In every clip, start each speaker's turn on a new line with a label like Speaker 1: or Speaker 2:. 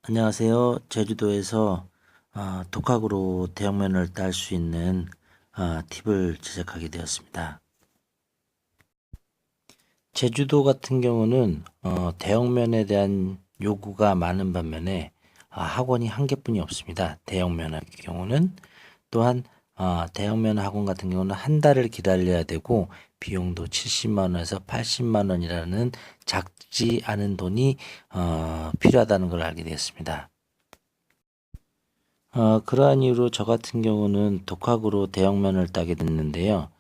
Speaker 1: 안녕하세요. 제주도에서 독학으로 대형면을 딸 수 있는 팁을 제작하게 되었습니다. 제주도 같은 경우는 대형면에 대한 요구가 많은 반면에 학원이 한 개뿐이 없습니다. 대형면 같은 경우는 또한 대형면 학원 같은 경우는 한 달을 기다려야 되고 비용도 70만 원에서 80만 원이라는 작지 않은 돈이 필요하다는 걸 알게 되었습니다. 그러한 이유로 저 같은 경우는 독학으로 대형면을 따게 됐는데요.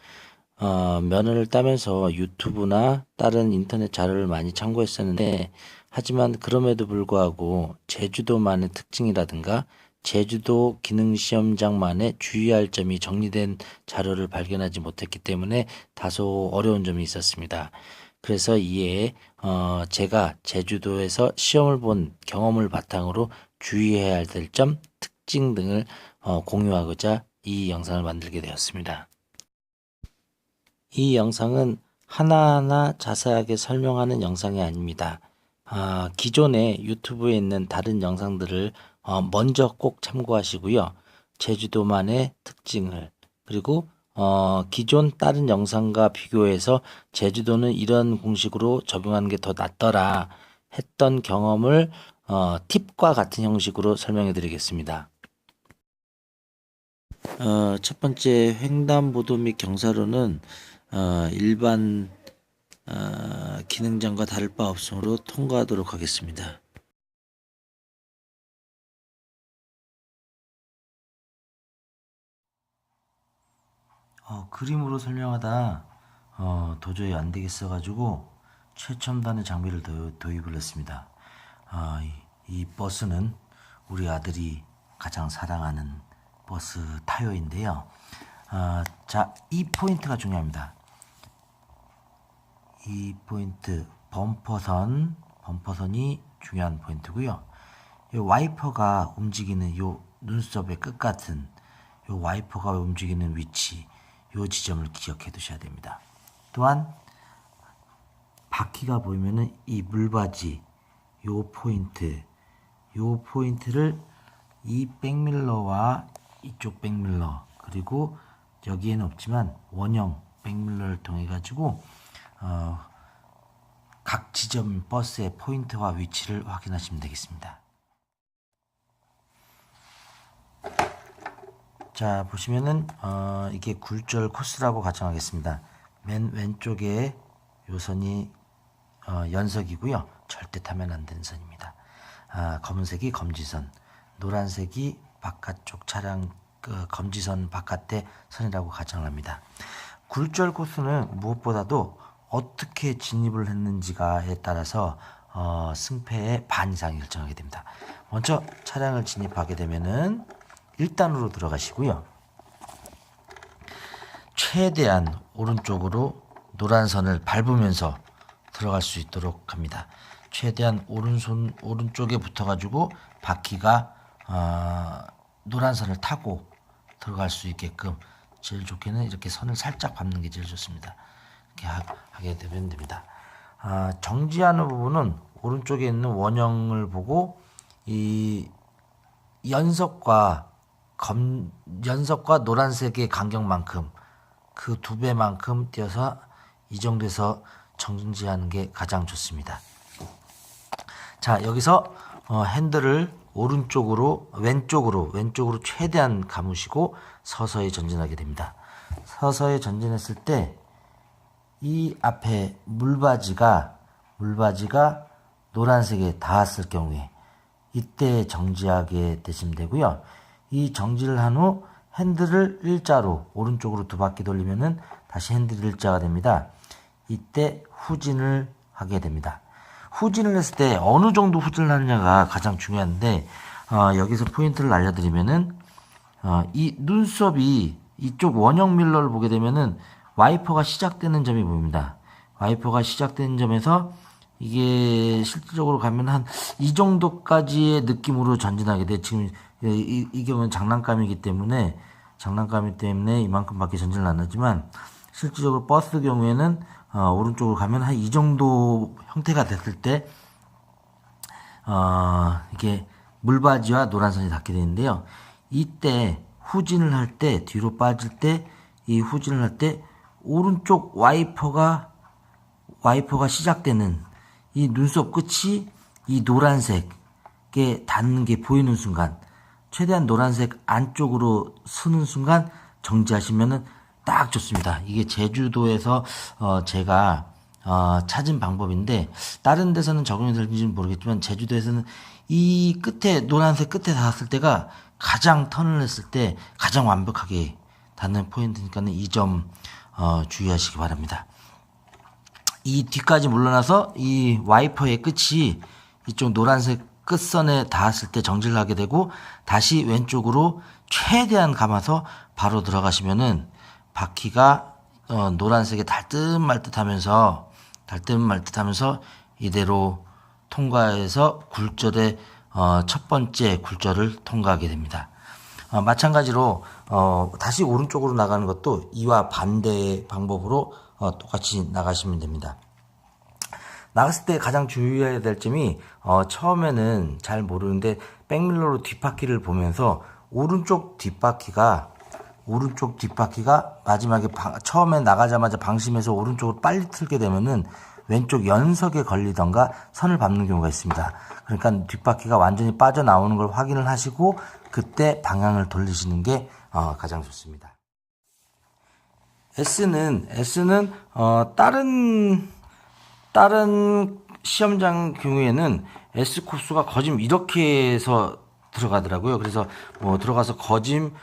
Speaker 1: 면허를 따면서 유튜브나 다른 인터넷 자료를 많이 참고했었는데, 하지만 그럼에도 불구하고 제주도만의 특징이라든가 제주도 기능시험장만의 주의할 점이 정리된 자료를 발견하지 못했기 때문에 다소 어려운 점이 있었습니다. 그래서 이에 제가 제주도에서 시험을 본 경험을 바탕으로 주의해야 될 점, 특징 등을 공유하고자 이 영상을 만들게 되었습니다. 이 영상은 하나하나 자세하게 설명하는 영상이 아닙니다. 기존에 유튜브에 있는 다른 영상들을 먼저 꼭 참고하시고요. 제주도만의 특징을 그리고 기존 다른 영상과 비교해서 제주도는 이런 공식으로 적용하는 게 더 낫더라 했던 경험을 팁과 같은 형식으로 설명해 드리겠습니다. 첫 번째 횡단보도 및 경사로는 일반 기능장과 다를 바 없으므로 통과하도록 하겠습니다. 그림으로 설명하다 도저히 안 되겠어 가지고 최첨단의 장비를 도입을 했습니다. 이 버스는 우리 아들이 가장 사랑하는 버스 타요인데요. 자, 이 포인트가 중요합니다. 이 포인트 범퍼선이 중요한 포인트고요. 이 와이퍼가 움직이는 요 눈썹의 끝 같은 요 와이퍼가 움직이는 위치, 요 지점을 기억해 두셔야 됩니다. 또한 바퀴가 보이면은 이 물바지 요 포인트를 이 백밀러와 이쪽 백밀러 그리고 여기에는 없지만 원형 백밀러를 통해 가지고 각 지점 버스의 포인트와 위치를 확인하시면 되겠습니다. 자, 보시면은 이게 굴절 코스라고 가정하겠습니다. 맨 왼쪽에 요 선이 연석이고요. 절대 타면 안 되는 선입니다. 검은색이 검지선, 노란색이 바깥쪽 차량 검지선 바깥의 선이라고 가정을 합니다. 굴절 코스는 무엇보다도 어떻게 진입을 했는지가에 따라서 승패의 반 이상이 결정하게 됩니다. 먼저 차량을 진입하게 되면은 1단으로 들어가시고요. 최대한 오른쪽으로 노란 선을 밟으면서 들어갈 수 있도록 합니다. 최대한 오른쪽에 붙어가지고 바퀴가 노란 선을 타고 들어갈 수 있게끔 제일 좋게는 이렇게 선을 살짝 밟는 게 제일 좋습니다. 이렇게 하게 되면 됩니다. 정지하는 부분은 오른쪽에 있는 원형을 보고 이 연석과 노란색의 간격만큼 그 2배만큼 띄어서 이 정도에서 정지하는 게 가장 좋습니다. 자, 여기서 핸들을 왼쪽으로 최대한 감으시고 서서히 전진하게 됩니다. 서서히 전진했을 때 이 앞에 물바지가 노란색에 닿았을 경우에 이때 정지하게 되시면 되고요. 이 정지를 한 후 핸들을 일자로 오른쪽으로 2바퀴 돌리면은 다시 핸들이 일자가 됩니다. 이때 후진을 하게 됩니다. 후진을 했을 때 어느 정도 후진을 하느냐가 가장 중요한데 여기서 포인트를 알려드리면은 이 눈썹이 이쪽 원형 밀러를 보게 되면은 와이퍼가 시작되는 점이 보입니다. 와이퍼가 시작되는 점에서 이게 실질적으로 가면 한 이 정도까지의 느낌으로 전진하게 돼. 지금 이 경우는 장난감이 때문에 이만큼밖에 전진을 안 하지만 실질적으로 버스 경우에는 오른쪽으로 가면 한 이 정도 형태가 됐을 때 이게 물바지와 노란선이 닿게 되는데요. 이때 후진을 할 때, 뒤로 빠질 때, 이 후진을 할 때 오른쪽 와이퍼가 시작되는 이 눈썹 끝이 이 노란색에 닿는 게 보이는 순간, 최대한 노란색 안쪽으로 쓰는 순간 정지하시면은 딱 좋습니다. 이게 제주도에서 제가 찾은 방법인데, 다른 데서는 적용이 될지는 모르겠지만 제주도에서는 이 끝에 노란색 끝에 닿았을 때가 가장 턴을 했을 때 가장 완벽하게 닿는 포인트니까는 이 점 주의하시기 바랍니다. 이 뒤까지 물러나서 이 와이퍼의 끝이 이쪽 노란색 끝선에 닿았을 때 정지를 하게 되고, 다시 왼쪽으로 최대한 감아서 바로 들어가시면은 바퀴가 노란색에 달듯말듯 하면서 이대로 통과해서 굴절의 첫 번째 굴절을 통과하게 됩니다. 마찬가지로 다시 오른쪽으로 나가는 것도 이와 반대의 방법으로 똑같이 나가시면 됩니다. 나갔을 때 가장 주의해야 될 점이 처음에는 잘 모르는데 백밀러로 뒷바퀴를 보면서 오른쪽 뒷바퀴가 마지막에 처음에 나가자마자 방심해서 오른쪽으로 빨리 틀게 되면은 왼쪽 연석에 걸리던가 선을 밟는 경우가 있습니다. 그러니까 뒷바퀴가 완전히 빠져나오는 걸 확인을 하시고 그때 방향을 돌리시는 게 가장 좋습니다. S는 다른 시험장 경우에는 S 코스가 거짐 이렇게 해서 들어가더라고요. 그래서 들어가서 거짐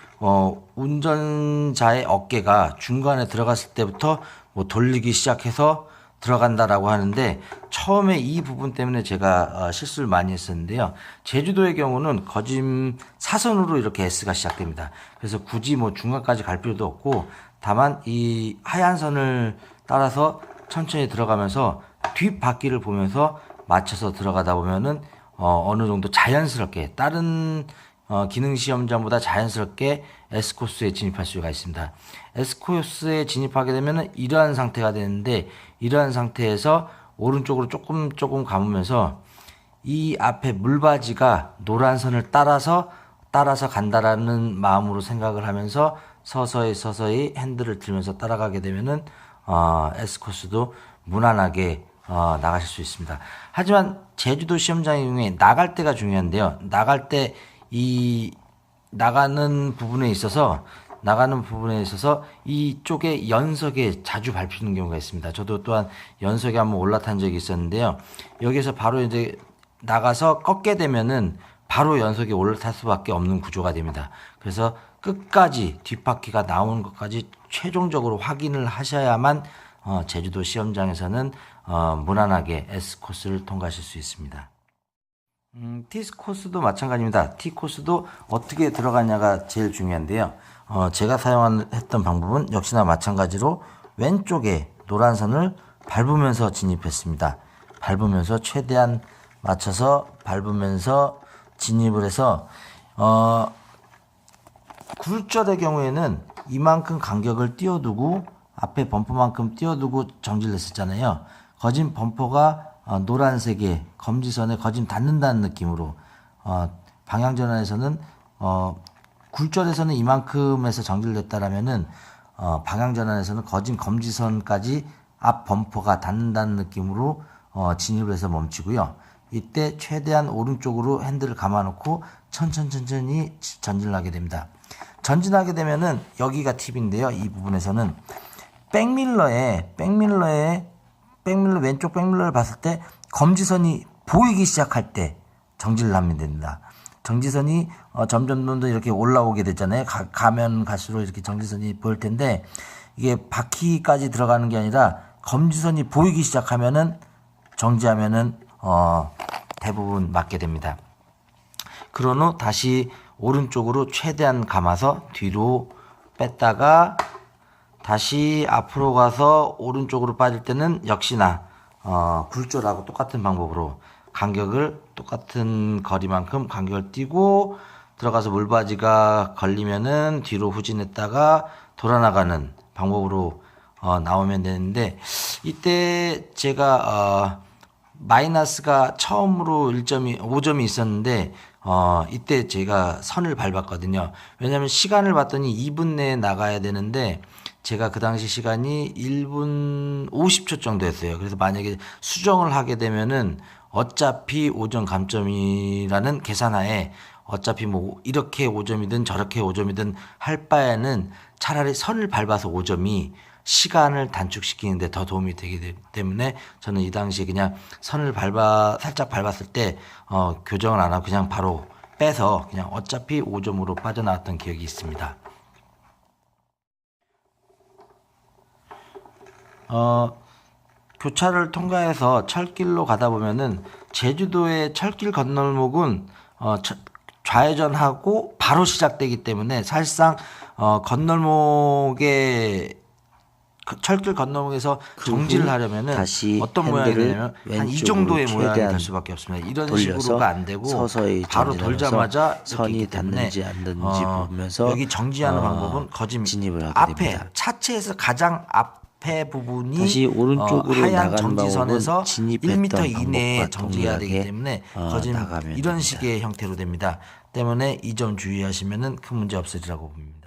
Speaker 1: 운전자의 어깨가 중간에 들어갔을 때부터 돌리기 시작해서 들어간다라고 하는데, 처음에 이 부분 때문에 제가 실수를 많이 했었는데요. 제주도의 경우는 거짐 사선으로 이렇게 S가 시작됩니다. 그래서 굳이 중간까지 갈 필요도 없고, 다만 이 하얀 선을 따라서 천천히 들어가면서 뒷바퀴를 보면서 맞춰서 들어가다 보면은 어느 정도 자연스럽게 다른 기능 시험장보다 자연스럽게 S코스에 진입할 수가 있습니다. S코스에 진입하게 되면은 이러한 상태가 되는데, 이러한 상태에서 오른쪽으로 조금 감으면서 이 앞에 물바지가 노란 선을 따라서 간다라는 마음으로 생각을 하면서 서서히 핸들을 들면서 따라가게 되면은 S코스도 무난하게 나가실 수 있습니다. 하지만 제주도 시험장의 경우에 나갈 때가 중요한데요. 나갈 때 이 나가는 부분에 있어서 이쪽에 연석에 자주 밟히는 경우가 있습니다. 저도 또한 연석에 한번 올라탄 적이 있었는데요. 여기서 바로 이제 나가서 꺾게 되면은 바로 연석에 올라탈 수밖에 없는 구조가 됩니다. 그래서 끝까지 뒷바퀴가 나오는 것까지 최종적으로 확인을 하셔야만 제주도 시험장에서는 무난하게 S코스를 통과하실 수 있습니다. T코스도 마찬가지입니다. T코스도 어떻게 들어가냐가 제일 중요한데요. 제가 사용했던 방법은 역시나 마찬가지로 왼쪽에 노란 선을 밟으면서 진입했습니다. 밟으면서 최대한 맞춰서 밟으면서 진입을 해서 굴절의 경우에는 이만큼 간격을 띄워두고 앞에 범퍼만큼 띄워두고 정지를 했었잖아요. 거진 범퍼가 노란색의 검지선에 거진 닿는다는 느낌으로, 방향전환에서는 굴절에서는 이만큼에서 정지를 했다라면은 방향전환에서는 거진 검지선까지 앞 범퍼가 닿는다는 느낌으로 진입을 해서 멈추고요. 이때 최대한 오른쪽으로 핸들을 감아놓고 천천히 전진을 하게 됩니다. 전진하게 되면은 여기가 팁인데요. 이 부분에서는 왼쪽 백밀러를 봤을 때 검지선이 보이기 시작할 때 정지를 하면 됩니다. 정지선이 점점 더 이렇게 올라오게 되잖아요. 가면 갈수록 이렇게 정지선이 보일 텐데, 이게 바퀴까지 들어가는 게 아니라 검지선이 보이기 시작하면은 정지하면은 대부분 맞게 됩니다. 그런 후 다시 오른쪽으로 최대한 감아서 뒤로 뺐다가 다시 앞으로 가서 오른쪽으로 빠질 때는 역시나 굴절하고 똑같은 방법으로 간격을 똑같은 거리만큼 간격을 띄고 들어가서 물바지가 걸리면은 뒤로 후진했다가 돌아나가는 방법으로 나오면 되는데, 이때 제가 마이너스가 처음으로 5점이 있었는데 이때 제가 선을 밟았거든요. 왜냐하면 시간을 봤더니 2분 내에 나가야 되는데 제가 그 당시 시간이 1분 50초 정도였어요. 그래서 만약에 수정을 하게 되면은 어차피 5점 감점이라는 계산하에 어차피 뭐 이렇게 5점이든 저렇게 5점이든 할 바에는 차라리 선을 밟아서 5점이 시간을 단축시키는데 더 도움이 되기 때문에 저는 이 당시에 그냥 선을 살짝 밟았을 때 교정을 안 하고 그냥 바로 빼서 그냥 어차피 5점으로 빠져나왔던 기억이 있습니다. 교차를 통과해서 철길로 가다 보면은 제주도의 철길 건널목은 좌회전하고 바로 시작되기 때문에 사실상 철길 건너목에서 정지를 하려면은 어떤 모양이 되냐면 한 이 정도의 모양이 될 수밖에 없습니다. 이런 식으로가 안 되고
Speaker 2: 서서히
Speaker 1: 바로 돌자마자
Speaker 2: 선이 닿는지 안 닿는지 보면서
Speaker 1: 여기 정지하는 방법은 거짐
Speaker 2: 진입을 하게
Speaker 1: 앞에
Speaker 2: 됩니다.
Speaker 1: 차체에서 가장 앞에 부분이
Speaker 2: 다시 오른쪽으로
Speaker 1: 하얀
Speaker 2: 나가는
Speaker 1: 정지선에서
Speaker 2: 방법은 진입했던
Speaker 1: 1m 이내에
Speaker 2: 방법과
Speaker 1: 정지해야 되기 때문에 거짐
Speaker 2: 나가면
Speaker 1: 이런
Speaker 2: 됩니다.
Speaker 1: 식의 형태로 됩니다. 때문에 이 점 주의하시면은 큰 문제 없으리라고 봅니다.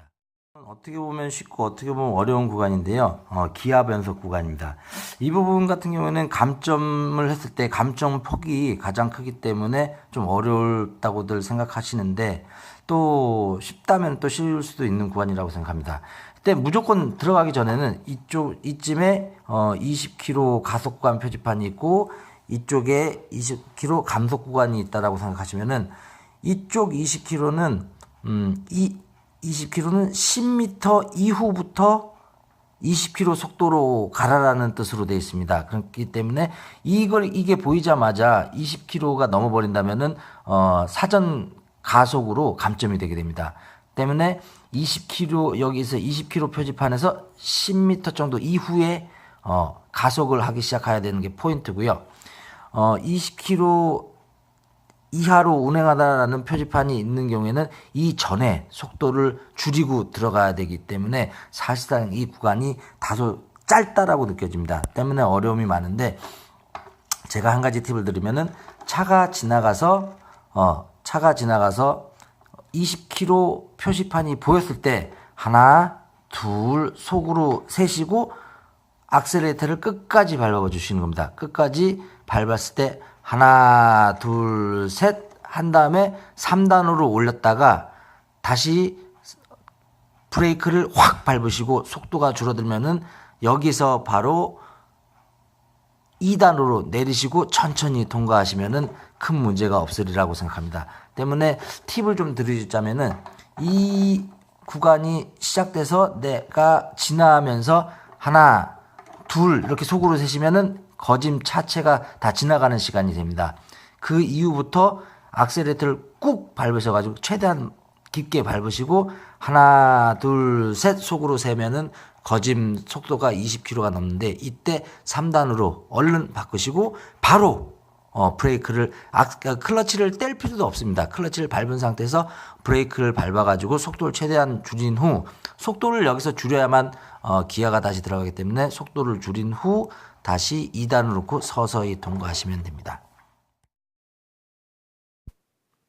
Speaker 1: 어떻게 보면 쉽고 어떻게 보면 어려운 구간인데요. 기아 변속 구간입니다. 이 부분 같은 경우에는 감점을 했을 때 감점 폭이 가장 크기 때문에 좀 어렵다고들 생각하시는데 또 쉽다면 또 쉬울 수도 있는 구간이라고 생각합니다. 그때 무조건 들어가기 전에는 이쯤에 20km 가속 구간 표지판이 있고 이쪽에 20km 감속 구간이 있다라고 생각하시면은 이쪽 20km는 20km는 10m 이후부터 20km 속도로 가라라는 뜻으로 되어 있습니다. 그렇기 때문에 이게 보이자마자 20km가 넘어버린다면은 사전 가속으로 감점이 되게 됩니다. 때문에 20km 여기서 20km 표지판에서 10m 정도 이후에 가속을 하기 시작해야 되는 게 포인트고요. 20km 이하로 운행하다라는 표지판이 있는 경우에는 이 전에 속도를 줄이고 들어가야 되기 때문에 사실상 이 구간이 다소 짧다라고 느껴집니다. 때문에 어려움이 많은데 제가 한 가지 팁을 드리면은 차가 지나가서 20km 표시판이 보였을 때 하나, 둘 속으로 세시고 악셀레이터를 끝까지 밟아 주시는 겁니다. 끝까지 밟았을 때 하나, 둘, 셋 한 다음에 3단으로 올렸다가 다시 브레이크를 확 밟으시고 속도가 줄어들면은 여기서 바로 2단으로 내리시고 천천히 통과하시면은 큰 문제가 없으리라고 생각합니다. 때문에 팁을 좀 드리자면은 이 구간이 시작돼서 내가 지나면서 하나, 둘 이렇게 속으로 세시면은 거짐 차체가 다 지나가는 시간이 됩니다. 그 이후부터 악셀레이터를 꾹 밟으셔가지고 최대한 깊게 밟으시고 하나, 둘, 셋 속으로 세면은 거짐 속도가 20km가 넘는데 이때 3단으로 얼른 바꾸시고 바로 브레이크를 클러치를 뗄 필요도 없습니다. 클러치를 밟은 상태에서 브레이크를 밟아가지고 속도를 최대한 줄인 후 속도를 여기서 줄여야만 기아가 다시 들어가기 때문에 속도를 줄인 후 다시 2단을 놓고 서서히 통과하시면 됩니다.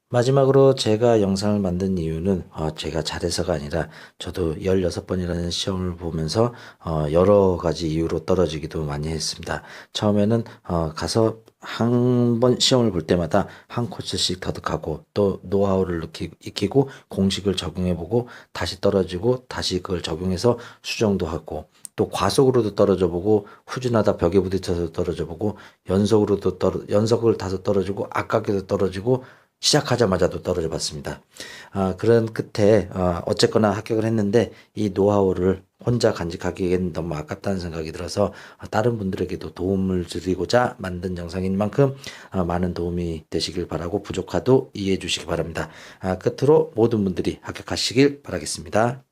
Speaker 1: 마지막으로 제가 영상을 만든 이유는 제가 잘해서가 아니라 저도 16번이라는 시험을 보면서 여러 가지 이유로 떨어지기도 많이 했습니다. 처음에는 가서 한 번 시험을 볼 때마다 한 코스씩 터득하고 또 노하우를 익히고 공식을 적용해보고 다시 떨어지고 다시 그걸 적용해서 수정도 하고 또 과속으로도 떨어져 보고 후진하다 벽에 부딪혀서 떨어져 보고 연속을 타서 떨어지고 아깝게도 떨어지고 시작하자마자도 떨어져 봤습니다. 그런 끝에 어쨌거나 합격을 했는데 이 노하우를 혼자 간직하기엔 너무 아깝다는 생각이 들어서 다른 분들에게도 도움을 드리고자 만든 영상인 만큼 많은 도움이 되시길 바라고 부족하도 이해해 주시기 바랍니다. 끝으로 모든 분들이 합격하시길 바라겠습니다.